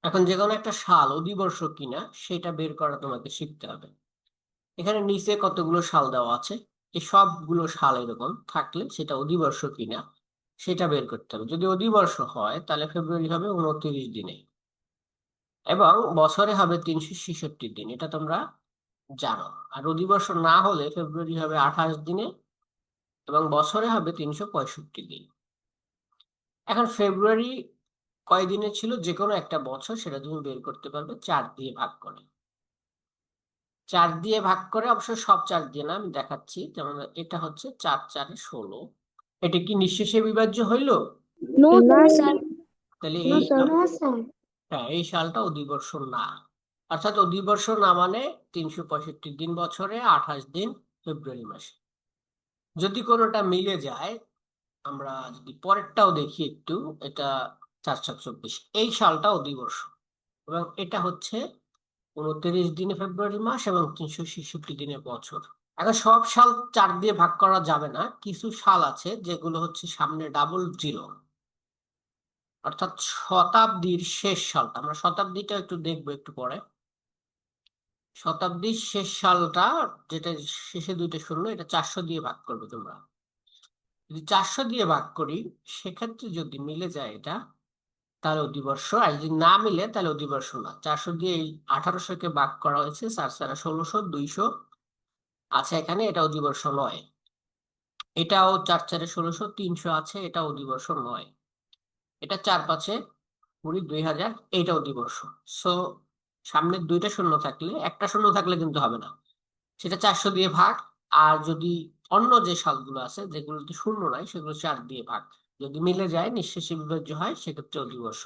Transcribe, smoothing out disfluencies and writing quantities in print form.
এখন যে কোনো একটা সাল অধিবর্ষ কিনা সেটা বের করা তোমাকে শিখতে হবে। এখানে নিচে কতগুলো সাল দেওয়া আছে, এই সবগুলো সাল এরকম থাকলে সেটা অধিবর্ষ কিনা সেটা বের করতে হবে। যদি অধিবর্ষ হয় তাহলে ফেব্রুয়ারি হবে 29 দিনে এবং বছরে হবে 366 দিন, এটা তোমরা জানো। আর অধিবর্ষ না হলে ফেব্রুয়ারি হবে 28 দিনে এবং বছরে হবে 365 দিন। এখন ফেব্রুয়ারি কয় দিনে ছিল যে কোনো একটা বছর সেটা তুমি বের করতে পারবে 4 দিয়ে ভাগ করে। 4 দিয়ে ভাগ করে, অবশ্য সব 4 দিয়ে না, আমি দেখাচ্ছি। যেমন এটা হচ্ছে 4×4=16। এটা কি নিঃশেষে বিভাজ্য হইলো? নো না স্যার। স্যার। তাহলে নো এই স্যার। না স্যার। হ্যাঁ, এই সালটা অধিবর্ষ না। অর্থাৎ অধিবর্ষ না মানে 365 দিন বছরে, 28 দিন ফেব্রুয়ারি মাসে। যদি কোনোটা মিলে যায়, আমরা যদি পরেরটাও দেখি একটু, এটা 424, এই সালটা অধিবর্ষ এবং এটা হচ্ছে 29 দিনে ফেব্রুয়ারি মাস এবং 366 দিনের বছর। এখন সব সাল 4 দিয়ে ভাগ করা যাবে না, কিছু সাল আছে যেগুলো হচ্ছে সামনে ডাবল জিরো, অর্থাৎ শতাব্দীর শেষ সালটা। আমরা শতাব্দীটা একটু দেখবো একটু পরে। শতাব্দীর শেষ সালটা, যেটা শেষে দুইটা শূন্য, এটা 400 দিয়ে ভাগ করবে তোমরা। যদি 400 দিয়ে ভাগ করি, সেক্ষেত্রে যদি মিলে যায় এটা তাহলে অধিবর্ষ, আর যদি না মিলে তাহলে অধিবর্ষ না। 400 দিয়ে এই 1800-কে ভাগ করা হয়েছে, 4×4=16, 200 আছে এখানে, এটা অধিবর্ষ নয়। এটাও 4×4=16, 300 আছে, এটা অধিবর্ষ নয়। এটা 4×5=20,000, এইটা অধিবর্ষ। সো সামনের দুইটা শূন্য থাকলে, একটা শূন্য থাকলে কিন্তু হবে না, সেটা 400 দিয়ে ভাগ। আর যদি অন্য যে সালগুলো আছে যেগুলোতে শূন্য নাই সেগুলো 4 দিয়ে ভাগ। যদি মিলে যায়, নিঃশেষে বিভাজ্য হয়, সেক্ষেত্রে অধিবর্ষ।